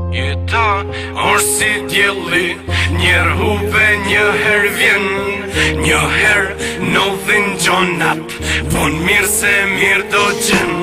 Jeta është si djelli, njerë hupe, njëherë vjen, njëherë nodhin gjonat, von mirë se mirë do gjen.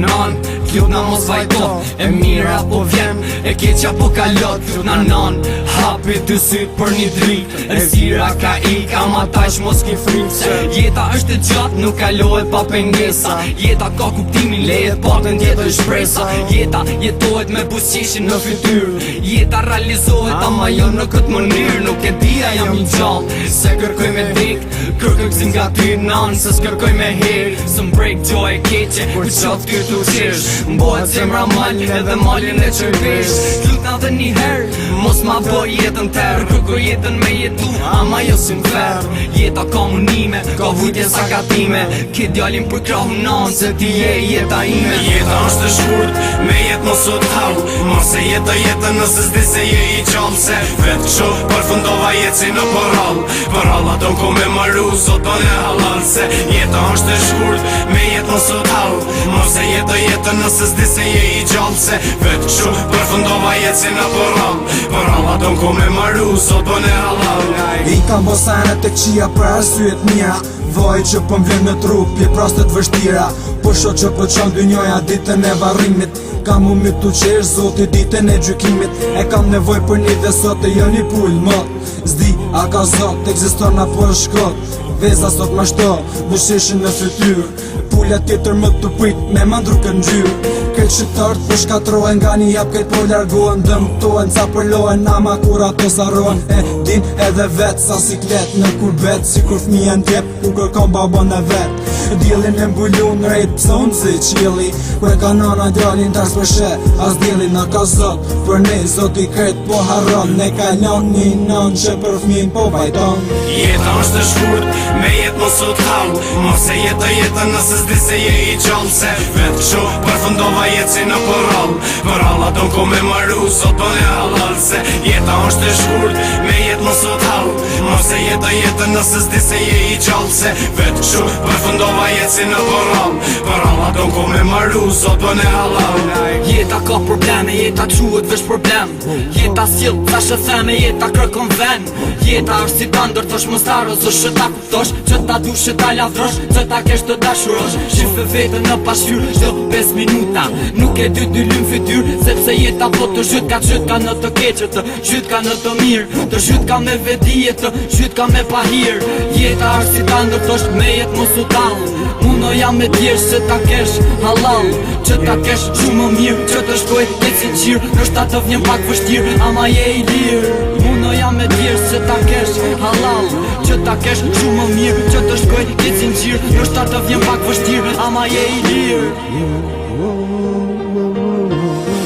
Non, kluna mos vajto, e mira po vjen, e keqa po kalot. Kluna non, hapi dy syt për një drit, e sira ka ika, ma tash mos ki frik. Jeta është e gjatë, nuk kalohet pa pengesa. Jeta ka kuptimin, lehet pakën tjetër shpresa. Jeta jetohet me buzëqishin në fytyr. Jeta realizohet, ama jo në këtë mënyrë. Nuk e dia jam një gjallë, se kërkoj me dik, kërkoj gzim nga ty non, se s'kërkoj me her. Së m'brek gjoj e keqe, kur qatë ty t'u qish. Mbohet zemra malin edhe malin e qërpish. Lutna dhe një herë, mos ma boj jetën terë. Kërkoj jetën me jetu, ama jo si m'fer. Jeta ka munime, ka vujtje sa gatime. Ki djalin për krahu non, se ti je jeta ime. Jeta është e shkurt, me jetë mos u t'hau. Mos e jetë jetën nëse s'di se je i gjallë. Se vetë kësho, përfundova jetë si në përhal. Përhala do ko me maru, sot bën e halal. Se jeta është e shkurt, me jetë mos u t'hau. Mos e jetë jetën nëse s'di se je i gjallë. Se vetë kësho, përfundova jetë si në përhal. Përhala do ko me maru, sot bën e halal. I kam bosanet e qia për arsyet mija. Vaj që po m'vlen në trup, je prostet vështira. Po sho që po qon dy njoja ditën e varrimit. Kam u mi tu qesh zoti ditën e gjykimit. E kam nevoj për një dhe sot e jo një pull mot. Zdi, a ka zot, eksiston apo është shkot. Veza sot ma shto, bushishin në fytyr. Pulja tjetër më të prit, me mandru kën gjyr. Këtë shqiptartë për shkatrohen, nga një jap këtë po largohen. Dëmtohen, ca përlohen, ama kur ato zarohen. E din edhe vet, sa siklet në kurbet. Si kur fmija n'tjep, ku kërkon babon e vet. Djelin e mbulun, rejt pëson si qili. Ku e ka nana djalin tars për she, as djelin në ka zot. Për ne zot i kret po harron, ne ka lon një non që për fmin po bajton. Jeta është e shkurt, me jetë mos u t'hau. Mos e jetë jetën nëse s'di se je i gjallë. Se vetë kësho, përfundova jetë si në përhal. Përhala do ko me maru, sot bën e halal. Se jeta është e shkurt, me jetë mos u t'hau. Mos e jetë jetën nëse s'di se je i gjallë. Se vetë kësho, përfundova jetë si në përhal. Përhala do ko me maru, sot bën e halal. Jeta ka probleme, jeta quhet vesh problem. Jeta s'jell, tash e theme, jeta kërkon ven. Jeta është si bandër, thosh mos ta rozosh, që ta kuptosh, që ta dush, që ta lavdrosh, që ta kesh të dashurosh. Shife vetën në pashyr, çdo 5 minuta. Nuk e dy lym fytyr, sepse jeta po të zhyt ka në të keqët, të zhyt ka në të mirë, të zhyt ka me vedije, të zhyt ka me pahir. Jeta është si bandër, thosh me jetë mos u tallë. Muno jam me tjesh që ta kesh halal, që ta kesh shumë më mirë, që të shkoj jetë sinqirë. Nështë ta të vjen pak vështirë, ama je i lirë. Muno jam me tjesh që ta kesh halal, që ta kesh shumë më mirë, që të shkoj jetë sinqirë. Nështë ta të vjen pak vështirë, ama je i lirë.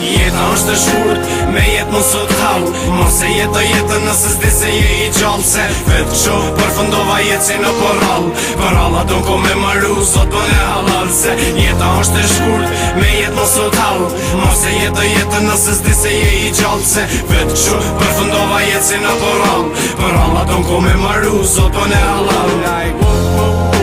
Jeta është e shkurt, me jetë mos u t'hau. Mos e jetë jetën nëse s'di se je i gjallë. Se vetë kësho, përfundova jetë si në përhal. Përhala do ko me maru, sot bën e halal. Se jeta është e shkurt, me jetë mos u t'hau. Mos e jetë jetën nëse s'di se je i gjallë. Se vetë kësho, përfundova jetë si në përhal. Përhala do ko me maru, sot bën e halal.